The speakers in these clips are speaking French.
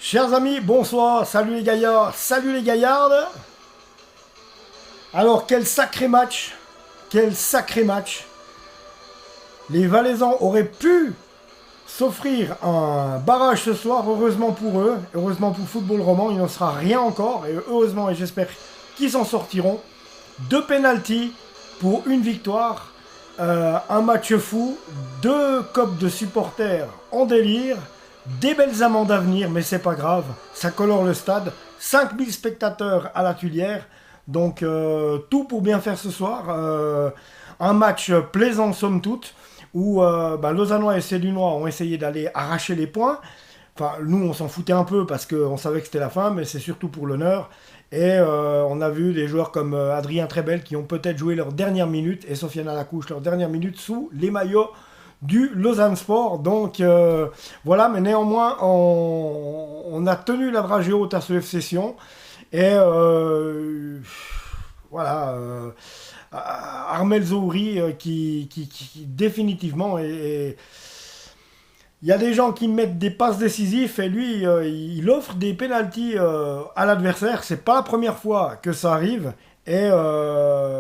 Chers amis, bonsoir, salut les gaillards, salut les gaillardes. Alors quel sacré match. Les Valaisans auraient pu s'offrir un barrage ce soir, heureusement pour eux, heureusement pour Football Roman, il n'en sera rien encore, et heureusement, et j'espère qu'ils s'en sortiront. 2 pénaltys pour une victoire, un match fou, 2 copes de supporters en délire, des belles amendes à venir, mais c'est pas grave, ça colore le stade, 5000 spectateurs à la Tuilière, donc tout pour bien faire ce soir, un match plaisant somme toute, où Lausannois et Cédunois ont essayé d'aller arracher les points. Enfin, nous, on s'en foutait un peu parce qu'on savait que c'était la fin, mais c'est surtout pour l'honneur. Et on a vu des joueurs comme Adrien Trebel qui ont peut-être joué leur dernière minute et Sofiane Alacouche leur dernière minute sous les maillots du Lausanne Sport. Donc voilà, mais néanmoins, on a tenu la dragée haute à ce FC Sion. Et voilà. Armel Zouri qui définitivement est. Il y a des gens qui mettent des passes décisives et lui, il offre des pénaltys à l'adversaire. C'est pas la première fois que ça arrive. Et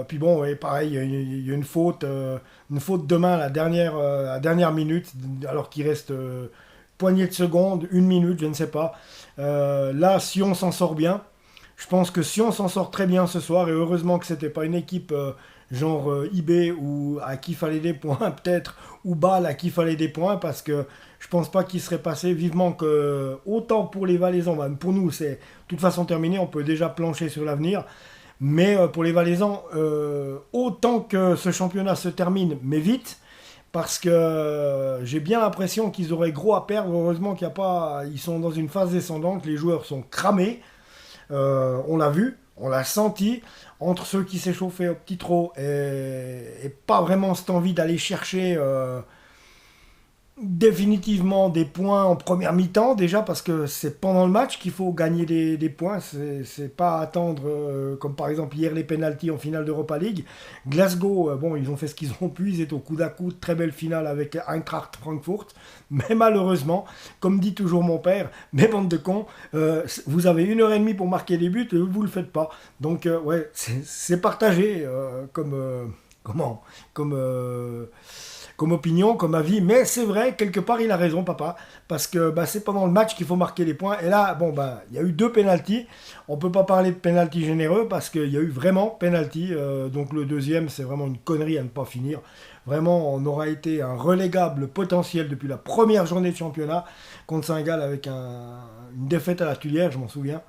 puis bon, et pareil, il y a une faute de main à la dernière minute, alors qu'il reste poignée de secondes, une minute, je ne sais pas. Là, si on s'en sort bien, je pense que si on s'en sort très bien ce soir, et heureusement que c'était pas une équipe genre IB ou à qui fallait des points peut-être, ou Bâle à qui fallait des points, parce que je pense pas qu'il serait passé vivement que autant pour les Valaisans, pour nous c'est de toute façon terminé, on peut déjà plancher sur l'avenir, mais pour les Valaisans, autant que ce championnat se termine, mais vite, parce que j'ai bien l'impression qu'ils auraient gros à perdre. Heureusement qu'il y a pas, ils sont dans une phase descendante, les joueurs sont cramés. On l'a vu, on l'a senti, entre ceux qui s'échauffaient au petit trot et pas vraiment cette envie d'aller chercher définitivement des points en première mi-temps, déjà parce que c'est pendant le match qu'il faut gagner des points, c'est pas attendre comme par exemple hier les pénaltys en finale d'Europa League. Glasgow, bon, ils ont fait ce qu'ils ont pu, ils étaient au coude à coude, très belle finale avec Eintracht Francfort, mais malheureusement, comme dit toujours mon père, mes bandes de cons, vous avez 1 heure et demie pour marquer des buts et vous le faites pas. Donc ouais, c'est partagé comment comme comme opinion, comme avis, mais c'est vrai, quelque part il a raison papa, parce que c'est pendant le match qu'il faut marquer les points, et là, bon, il y a eu 2 pénaltys, on peut pas parler de pénalty généreux, parce qu'il y a eu vraiment pénalty, donc le deuxième c'est vraiment une connerie à ne pas finir, vraiment on aura été un relégable potentiel depuis la première journée de championnat, contre Saint-Gall avec une défaite à la Tuilière, je m'en souviens,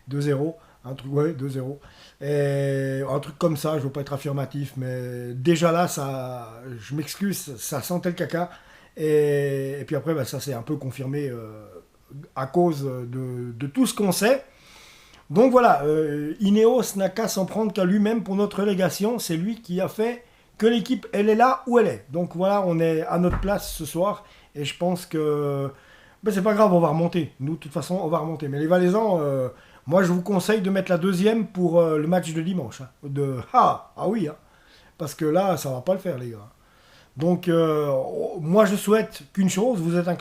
2-0, un truc, ouais, 2-0. Et un truc comme ça, je veux pas être affirmatif, mais déjà là, ça, je m'excuse, ça sentait le caca. Et puis après, ça s'est un peu confirmé à cause de tout ce qu'on sait. Donc voilà, Ineos n'a qu'à s'en prendre qu'à lui-même pour notre relégation. C'est lui qui a fait que l'équipe, elle est là où elle est. Donc voilà, on est à notre place ce soir. Et je pense que c'est pas grave, on va remonter. Nous, de toute façon, on va remonter. Mais les Valaisans, moi, je vous conseille de mettre la deuxième pour le match de dimanche. Hein. Oui, hein. Parce que là, ça va pas le faire, les gars. Donc, moi, je souhaite qu'une chose. Vous êtes un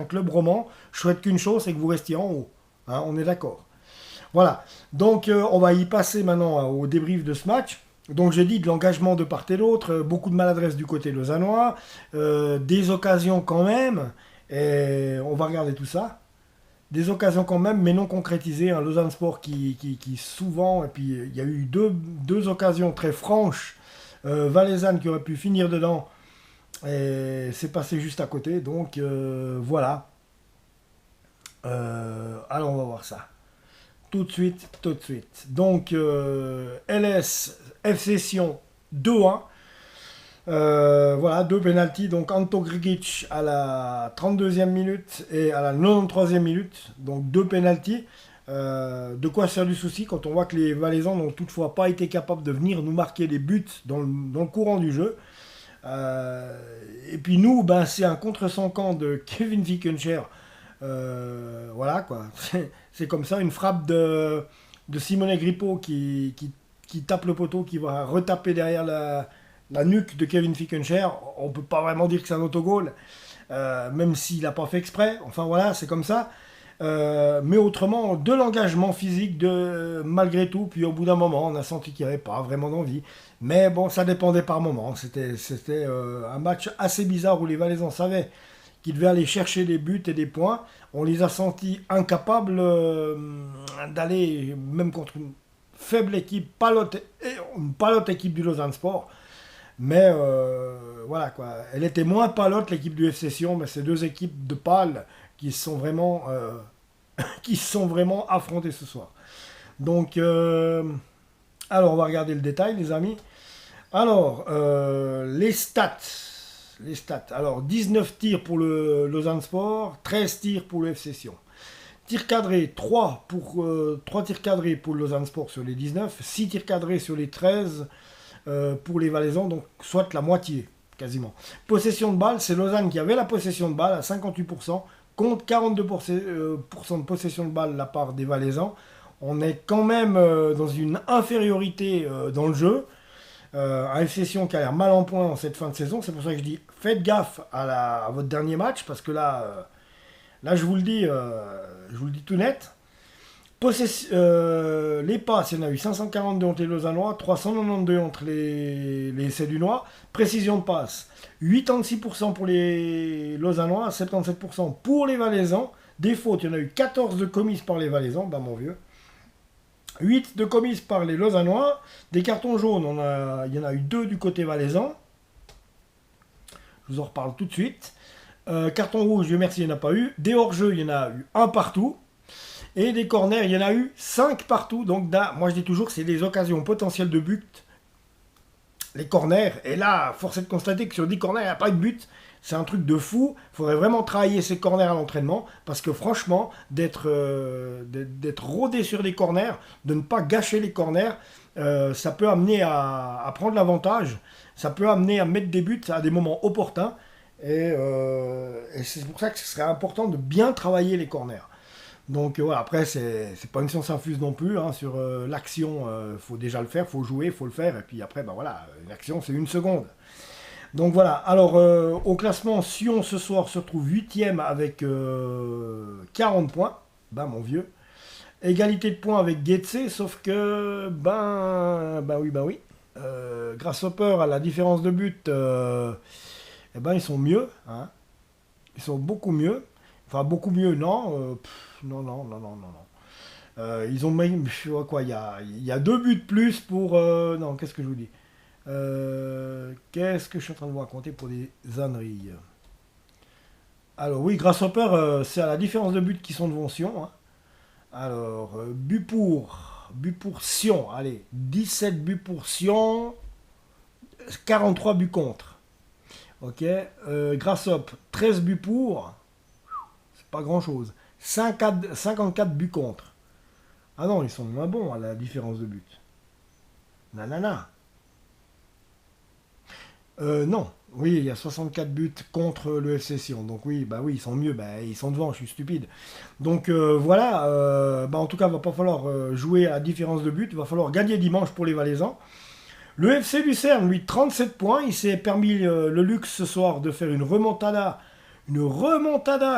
club roman. Je souhaite qu'une chose, c'est que vous restiez en haut. Hein, on est d'accord. Voilà. Donc, on va y passer maintenant au débrief de ce match. Donc, j'ai dit de l'engagement de part et d'autre, beaucoup de maladresse du côté lausannois, des occasions quand même. Et on va regarder tout ça. Des occasions quand même, mais non concrétisées. Un Lausanne Sport qui souvent, et puis il y a eu deux occasions très franches, valaisannes qui auraient pu finir dedans, et c'est passé juste à côté. Donc voilà. Alors on va voir ça. Tout de suite, tout de suite. Donc LS FC Sion 2-1. Voilà, 2 pénaltys, donc Anto Grigic à la 32e minute et à la 93e minute, donc 2 pénaltys. De quoi se faire du souci quand on voit que les Valaisans n'ont toutefois pas été capables de venir nous marquer des buts dans le courant du jeu. Et puis nous, c'est un contre-son-camp de Kevin Fickencher. Voilà quoi, c'est comme ça, une frappe de Simone Grippo qui tape le poteau, qui va retaper derrière la nuque de Kevin Fickencher. On peut pas vraiment dire que c'est un autogol, même s'il n'a pas fait exprès. Enfin voilà, c'est comme ça. Mais autrement, de l'engagement physique malgré tout. Puis au bout d'un moment, on a senti qu'il n'y avait pas vraiment d'envie. Mais bon, ça dépendait par moment. C'était un match assez bizarre où les Valaisans savaient qu'ils devaient aller chercher des buts et des points. On les a sentis incapables d'aller, même contre une faible équipe, une palote équipe du Lausanne Sport. Mais voilà quoi. Elle était moins palote l'équipe du FC Sion, mais c'est deux équipes de pâles qui se sont vraiment, qui se sont vraiment affrontées ce soir. Donc, alors on va regarder le détail, les amis. Alors, les stats. Les stats. Alors, 19 tirs pour le Lausanne Sport, 13 tirs pour le FC Sion. Tirs cadrés, 3 tirs cadrés pour le Lausanne Sport sur les 19, 6 tirs cadrés sur les 13 pour les Valaisans, donc soit la moitié, quasiment. Possession de balle, c'est Lausanne qui avait la possession de balle à 58%, contre 42% de possession de balle de la part des Valaisans. On est quand même dans une infériorité dans le jeu. Un FC Sion qui a l'air mal en point en cette fin de saison. C'est pour ça que je dis faites gaffe à votre dernier match, parce que là je vous le dis tout net. Les passes, il y en a eu 542 entre les Lausannois, 392 entre les Cédunois. Précision de passe, 86% pour les Lausannois, 77% pour les Valaisans. Des fautes, il y en a eu 14 de commises par les Valaisans, bah mon vieux. 8 de commises par les Lausannois. Des cartons jaunes, il y en a eu 2 du côté valaisan. Je vous en reparle tout de suite. Carton rouge, Dieu merci, il n'y en a pas eu. Des hors-jeux, il y en a eu 1 partout. Et des corners, il y en a eu 5 partout. Donc moi je dis toujours que c'est des occasions potentielles de but. Les corners. Et là, force est de constater que sur 10 corners, il n'y a pas eu de but. C'est un truc de fou. Il faudrait vraiment travailler ces corners à l'entraînement. Parce que franchement, d'être rodé sur les corners, de ne pas gâcher les corners, ça peut amener à prendre l'avantage. Ça peut amener à mettre des buts à des moments opportuns. Et c'est pour ça que ce serait important de bien travailler les corners. Donc voilà, après, c'est pas une science infuse non plus. Hein, sur l'action, il faut déjà le faire, il faut jouer, il faut le faire. Et puis après, ben voilà, une action, c'est 1 seconde. Donc voilà, alors au classement, Sion ce soir se retrouve 8e avec 40 points. Ben mon vieux. Égalité de points avec Getse, sauf que, ben oui. Grasshopper, à la différence de but, eh ben ils sont mieux. Hein. Ils sont beaucoup mieux. Enfin, beaucoup mieux, non. Non. Ils ont même, je vois quoi, il y a 2 buts de plus pour... non, qu'est-ce que je vous dis qu'est-ce que je suis en train de vous raconter pour des âneries. Alors oui, Grasshopper, c'est à la différence de buts qui sont devant Sion. Hein. Alors, but pour Sion, allez, 17 buts pour Sion, 43 buts contre. Ok, Grasshopper, 13 buts pour, c'est pas grand-chose. 54 buts contre. Ah non, ils sont moins bons à la différence de but. Nanana. Non, oui, il y a 64 buts contre le FC Sion. Donc oui, ils sont mieux, ils sont devant, je suis stupide. Donc voilà, en tout cas, il va pas falloir jouer à différence de but, il va falloir gagner dimanche pour les Valaisans. Le FC Lucerne, lui, 37 points, il s'est permis le luxe ce soir de faire une remontada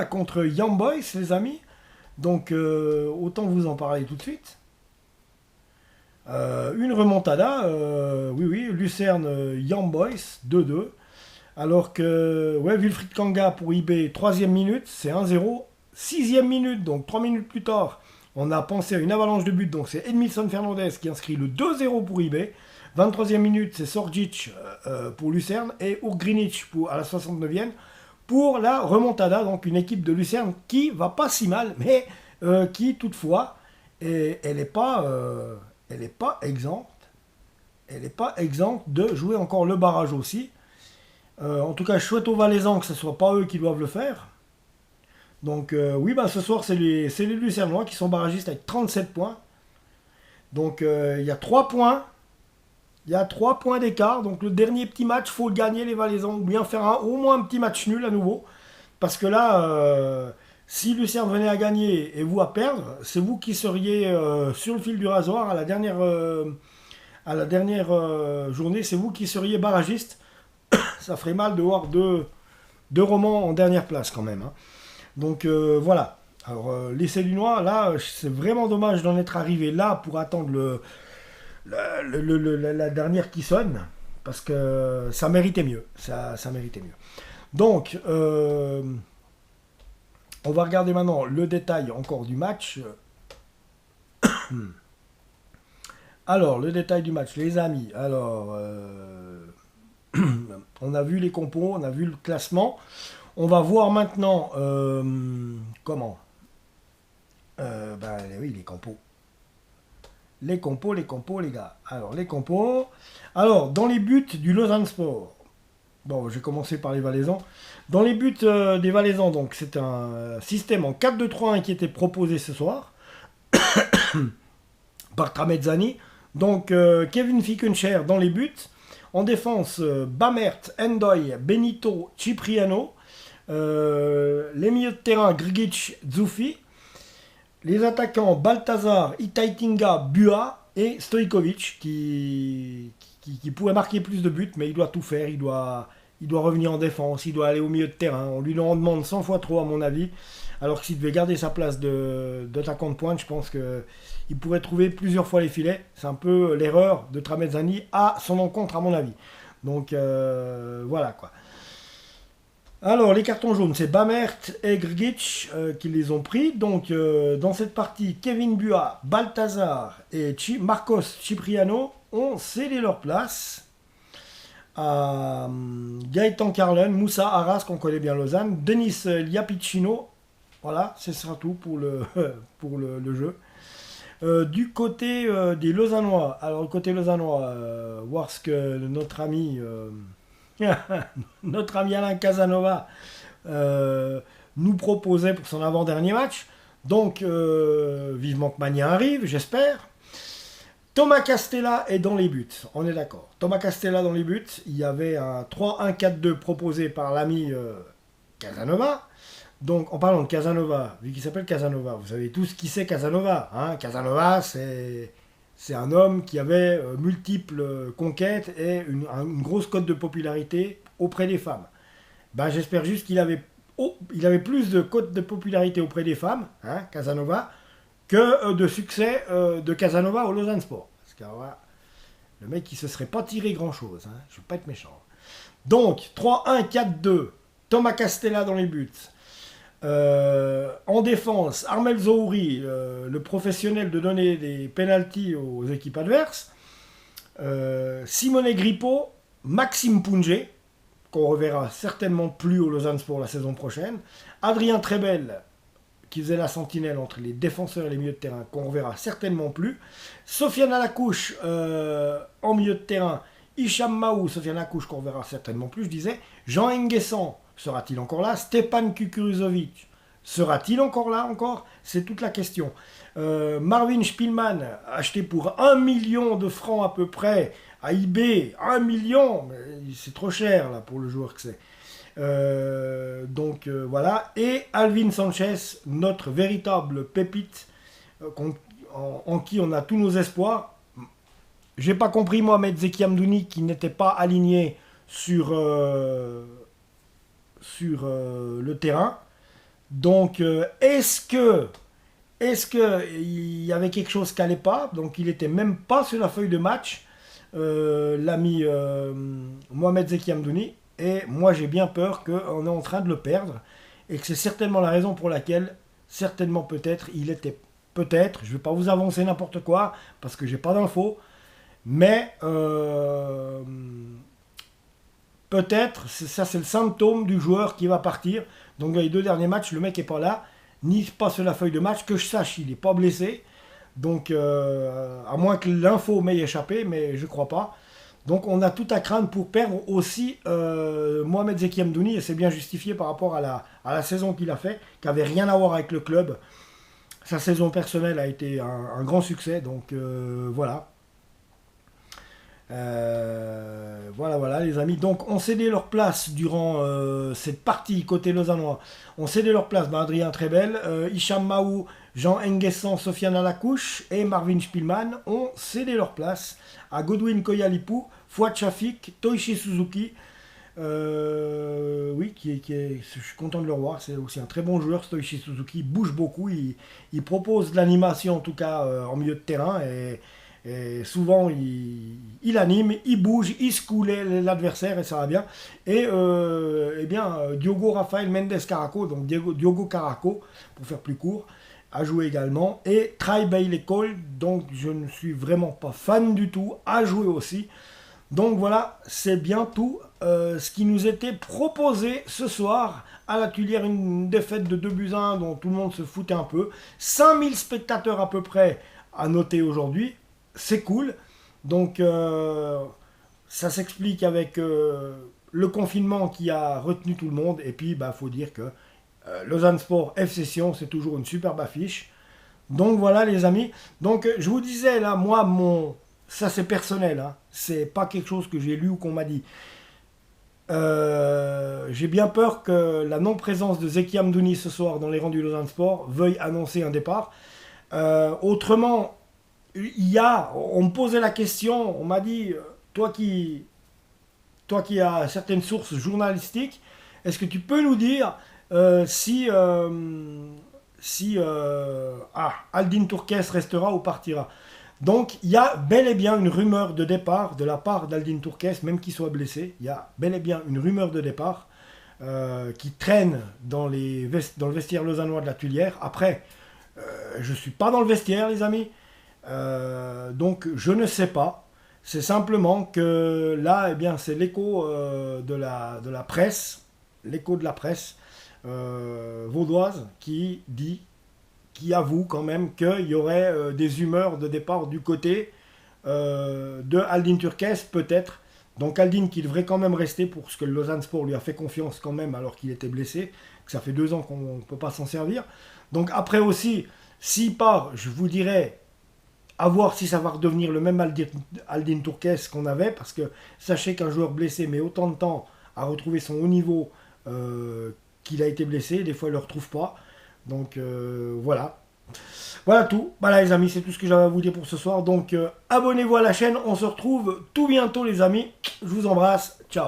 contre Young Boys, les amis. Donc autant vous en parler tout de suite. Une remontada, oui, Lucerne Young Boys, 2-2. Alors que Wilfried Kanga pour IB, 3e minute, c'est 1-0. 6e minute, donc 3 minutes plus tard, on a pensé à une avalanche de buts. Donc c'est Edmilson Fernandez qui inscrit le 2-0 pour IB. 23e minute, c'est Sorgic pour Lucerne et Urgrinic à la 69e pour la remontada. Donc une équipe de Lucerne qui va pas si mal, mais qui toutefois, elle n'est pas exempte. Elle n'est pas exempte de jouer encore le barrage aussi. En tout cas, je souhaite aux Valaisans que ce ne soit pas eux qui doivent le faire. Donc oui, ce soir, c'est les Lucernois qui sont barragistes avec 37 points. Donc il y a 3 points. Il y a 3 points d'écart. Donc le dernier petit match, il faut le gagner les Valaisans. Ou bien faire au moins un petit match nul à nouveau. Parce que là, si Lucerne venait à gagner et vous à perdre, c'est vous qui seriez sur le fil du rasoir à la dernière journée. C'est vous qui seriez barragiste. Ça ferait mal de voir deux romans en dernière place quand même. Hein. Donc voilà. Alors, les Cédunois, là, c'est vraiment dommage d'en être arrivé là pour attendre la dernière qui sonne, parce que ça méritait mieux. Ça méritait mieux. Donc, on va regarder maintenant le détail encore du match. Alors, le détail du match, les amis. Alors, on a vu les compos, on a vu le classement. On va voir maintenant comment. Oui, les compos. Les compos, les gars. Alors, les compos. Alors, dans les buts du Lausanne Sport. Bon, je vais commencer par les Valaisans. Dans les buts des Valaisans, donc, c'est un système en 4-2-3-1 qui était proposé ce soir par Tramezzani. Donc, Kevin Fickencher dans les buts. En défense, Bamert, Endoy, Benito, Cipriano. Les milieux de terrain, Grigic, Zoufi. Les attaquants, Baltazar, Itaitinga, Bua et Stojkovic qui pourrait marquer plus de buts, mais il doit tout faire. Il doit revenir en défense, il doit aller au milieu de terrain. On lui en demande 100 fois trop, à mon avis. Alors que s'il devait garder sa place d'attaquant de pointe, je pense qu'il pourrait trouver plusieurs fois les filets. C'est un peu l'erreur de Tramezzani à son encontre, à mon avis. Donc voilà quoi. Alors les cartons jaunes, c'est Bamert et Grgic qui les ont pris. Donc dans cette partie, Kevin Bua, Baltazar et Marcos Cipriano ont cédé leur place à Gaëtan Carlen, Moussa Arras, qu'on connaît bien Lausanne, Denis Liapicino. Voilà, ce sera tout pour le jeu. Du côté des Lausannois, alors côté Lausannois, voir ce que notre ami Alain Casanova nous proposait pour son avant-dernier match. Donc, vivement que Magnin arrive, j'espère. Thomas Castella est dans les buts, on est d'accord. Thomas Castella dans les buts, il y avait un 3-1-4-2 proposé par l'ami Casanova. Donc, en parlant de Casanova, vu qu'il s'appelle Casanova, vous savez tous qui c'est Casanova. Hein. Casanova, c'est un homme qui avait multiples conquêtes et une grosse cote de popularité auprès des femmes. Ben, j'espère juste qu'il avait plus de cote de popularité auprès des femmes, hein, Casanova, que de succès de Casanova au Lausanne Sport. Parce que voilà, le mec, il se serait pas tiré grand-chose. Hein, je ne veux pas être méchant. Donc, 3-1-4-2, Thomas Castella dans les buts. En défense, Armel Zouri, le professionnel de donner des pénaltys aux équipes adverses. Simone Grippo, Maxime Punge, qu'on reverra certainement plus au Lausanne Sport la saison prochaine. Adrien Trebel, qui faisait la sentinelle entre les défenseurs et les milieux de terrain, qu'on reverra certainement plus. Sofiane Alakouche en milieu de terrain. Hicham Mahou, Sofiane Alakouche, qu'on reverra certainement plus, je disais. Jean Enguessan, sera-t-il encore là? Stepan Kukuruzovic, sera-t-il encore là encore? C'est toute la question. Marvin Spielmann, acheté pour 1 million de francs à peu près à eBay. 1 million, c'est trop cher là pour le joueur que c'est. Voilà. Et Alvin Sanchez, notre véritable pépite, en qui on a tous nos espoirs. J'ai pas compris Mohamed Zeki Amdouni qui n'était pas aligné sur le terrain. Donc, est-ce que il y avait quelque chose qui n'allait pas? Donc, il n'était même pas sur la feuille de match, l'ami Mohamed Zeki Amdouni. Et moi, j'ai bien peur qu'on est en train de le perdre. Et que c'est certainement la raison pour laquelle, certainement peut-être, je ne vais pas vous avancer n'importe quoi, parce que j'ai pas d'infos. Mais peut-être, ça c'est le symptôme du joueur qui va partir. Donc dans les 2 derniers matchs, le mec n'est pas là, ni pas sur la feuille de match. Que je sache, il n'est pas blessé. Donc à moins que l'info m'ait échappé, mais je ne crois pas. Donc on a tout à craindre pour perdre aussi Mohamed Zeki Amdouni. Et c'est bien justifié par rapport à la saison qu'il a fait, qui n'avait rien à voir avec le club. Sa saison personnelle a été un grand succès. Donc voilà. Voilà les amis, donc on cédé leur place durant cette partie côté lausannois. On cédé leur place, Adrien Trebel, Hicham Mahou, Jean Enguessan, Sofiane Alakouche et Marvin Spielmann ont cédé leur place à Godwin Koyalipou, Fouad Chafik, Toichi Suzuki, Oui, je suis content de le revoir. C'est aussi un très bon joueur, Stoichi Suzuki. Il bouge beaucoup, il propose de l'animation en tout cas en milieu de terrain. Et souvent, il anime, il bouge, il secoue l'adversaire et ça va bien. Et eh bien, Diogo Rafael Mendes Caraco, donc Diogo Caraco, pour faire plus court, a joué également. Et Try Bailey Cole, donc je ne suis vraiment pas fan du tout, a joué aussi. Donc voilà, c'est bien tout ce qui nous était proposé ce soir à la Tuilière, une défaite de 2 buts à 1 dont tout le monde se foutait un peu. 5000 spectateurs à peu près à noter aujourd'hui, c'est cool. Donc ça s'explique avec le confinement qui a retenu tout le monde. Et puis il faut dire que Lausanne Sport FC Sion, c'est toujours une superbe affiche. Donc voilà les amis. Donc je vous disais là, moi ça c'est personnel, hein. C'est pas quelque chose que j'ai lu ou qu'on m'a dit. J'ai bien peur que la non-présence de Zeki Amdouni ce soir dans les rangs du Lausanne Sport veuille annoncer un départ. Autrement, on me posait la question, on m'a dit, toi qui as certaines sources journalistiques, est-ce que tu peux nous dire si Aldin Turques restera ou partira? Donc il y a bel et bien une rumeur de départ de la part d'Aldin Turques, même qu'il soit blessé. Il y a bel et bien une rumeur de départ qui traîne dans le vestiaire lausannois de la Tuilière. Après, je ne suis pas dans le vestiaire, les amis. Donc je ne sais pas. C'est simplement que là, eh bien, c'est l'écho de la presse, l'écho de la presse vaudoise qui avoue quand même qu'il y aurait des humeurs de départ du côté de Aldin Turques, peut-être. Donc Aldin qui devrait quand même rester pour ce que le Lausanne Sport lui a fait confiance quand même alors qu'il était blessé, que ça fait 2 ans qu'on ne peut pas s'en servir. Donc après aussi, s'il part, je vous dirais à voir si ça va redevenir le même Aldin Turques qu'on avait, parce que sachez qu'un joueur blessé met autant de temps à retrouver son haut niveau qu'il a été blessé, des fois il ne le retrouve pas. Donc voilà. Voilà tout. Voilà les amis, c'est tout ce que j'avais à vous dire pour ce soir. Donc abonnez-vous à la chaîne, on se retrouve tout bientôt les amis. Je vous embrasse, ciao.